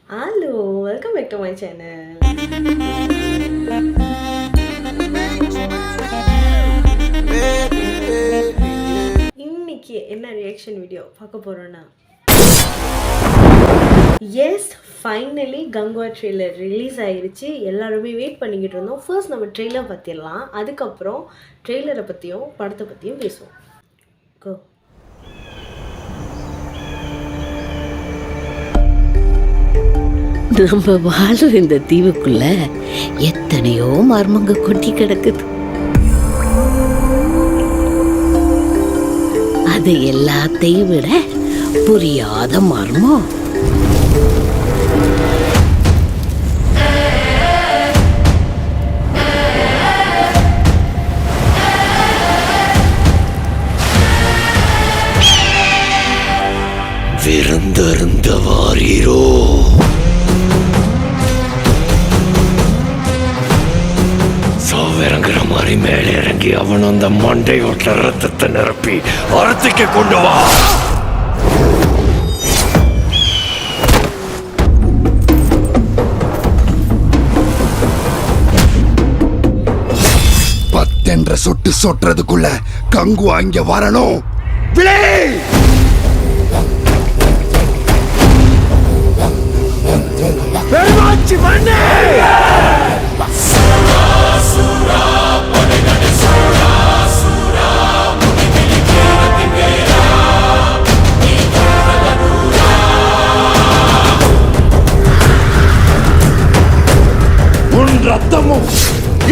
Hello, welcome back to my channel. இன்னைக்கு என்ன reaction video பார்க்க போறோம்னா, S finally Kanguva trailer release ஆயிருச்சு. எல்லாருமே வெயிட் பண்ணிக்கிட்டு இருந்தோம். ஃபர்ஸ்ட் நம்ம ட்ரெய்லர் பற்றிடலாம், அதுக்கப்புறம் ட்ரெய்லரை பற்றியும் படத்தை பற்றியும் பேசுவோம். கோ. நம்ம வாழும் இந்த தீவுக்குள்ள எத்தனையோ மர்மங்க கொட்டி கிடக்குது. அது எல்லாத்தையும் விட புரியாத மர்மம் விருந்தருந்த வாரீரோ. இறங்குற மாதிரி மேலே இறங்கி அவன் அந்த மண்டையோட்ட ரத்தத்தை நிரப்பி அறுத்துக்கு கொண்டு வா. பத்தென்ற சொட்டு சொட்டுறதுக்குள்ள கங்குவா இங்க வரணும். பெருமாச்சி மண்ணே உன் ரத்தமும்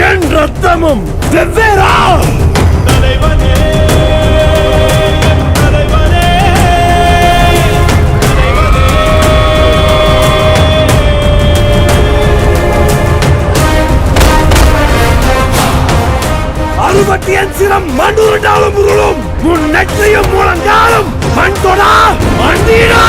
என் ரத்தமும் வெவ்வேறா. தலைவனே தலைவனே அறுபட்டியன் சிரம் மண்ணுருண்டாலும் உருளும் முன் நெற்றியும் முழங்காலும் மண் தொடா மண்டீடா.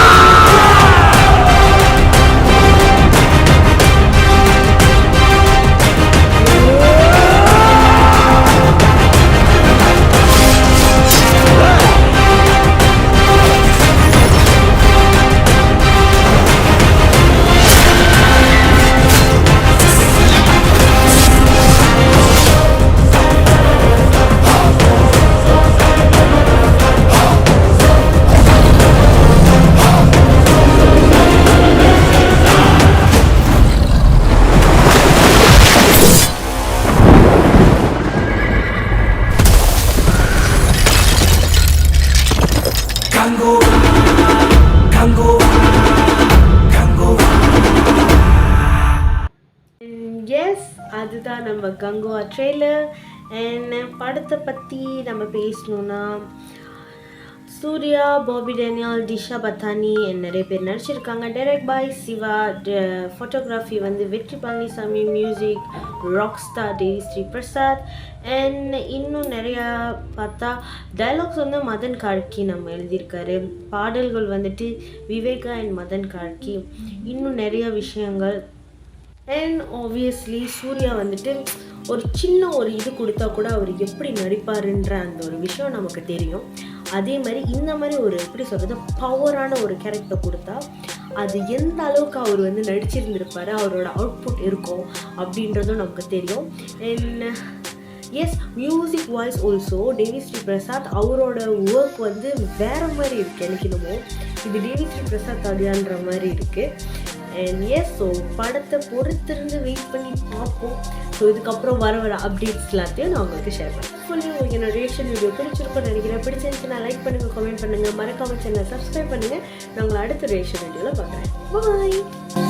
எஸ், அதுதான் நம்ம கங்குவா ட்ரெய்லர். அண்ட் படத்தை பற்றி நம்ம பேசணுன்னா, சூர்யா, பாபி டேனியல், டிஷா பத்தானி நிறைய பேர் நடிச்சிருக்காங்க. டைரக்ட் பாய் சிவா, ஃபோட்டோகிராஃபி வந்து வெற்றி Palaniswami, music rock star Devi Sri Prasad. And இன்னும் நிறையா பார்த்தா டைலாக்ஸ் வந்து மதன் கார்கி நம்ம எழுதியிருக்காரு. பாடல்கள் வந்துட்டு விவேகா அண்ட் மதன் கார்கி. இன்னும் நிறைய விஷயங்கள். அண்ட் ஆப்வியஸ்லி சூர்யா வந்துட்டு ஒரு சின்ன ஒரு இது கொடுத்தா கூட அவர் எப்படி நடிப்பாருன்ற அந்த ஒரு விஷயம் நமக்கு தெரியும். அதே மாதிரி இந்த மாதிரி ஒரு எப்படி சொல்கிறது, பவரான ஒரு கேரக்டர் கொடுத்தா அது எந்த அளவுக்கு அவர் வந்து நடிச்சிருந்திருப்பார், அவரோட அவுட்புட் இருக்கும் அப்படின்றதும் நமக்கு தெரியும். And yes, music voice also Devi Sri Prasad. அவரோட ஒர்க் வந்து வேறு மாதிரி இருக்குது. எனக்கு என்னமோ இது தேவிஸ்ரீ பிரசாத் அடியான்ற மாதிரி இருக்குது. அண்ட் எஸ், ஸோ படத்தை பொறுத்திருந்து வெயிட் பண்ணி பார்ப்போம். ஸோ இதுக்கப்புறம் வர அப்டேட்ஸ் எல்லாத்தையும் நான் உங்களுக்கு ஷேர் பண்ணேன். ஃபுல்லி உங்களுக்கு என்னோட ரியாக்ஷன் வீடியோ பிடிச்சிருக்கும்னு நினைக்கிறேன். பிடிச்சிருந்துச்சுன்னா லைக் பண்ணுங்கள், கமெண்ட் பண்ணுங்கள், மறக்காம சேனல் சப்ஸ்கிரைப் பண்ணுங்கள். நான் உங்களை அடுத்த ரியாக்ஷன் வீடியோவில் பார்க்குறேன். பாய்.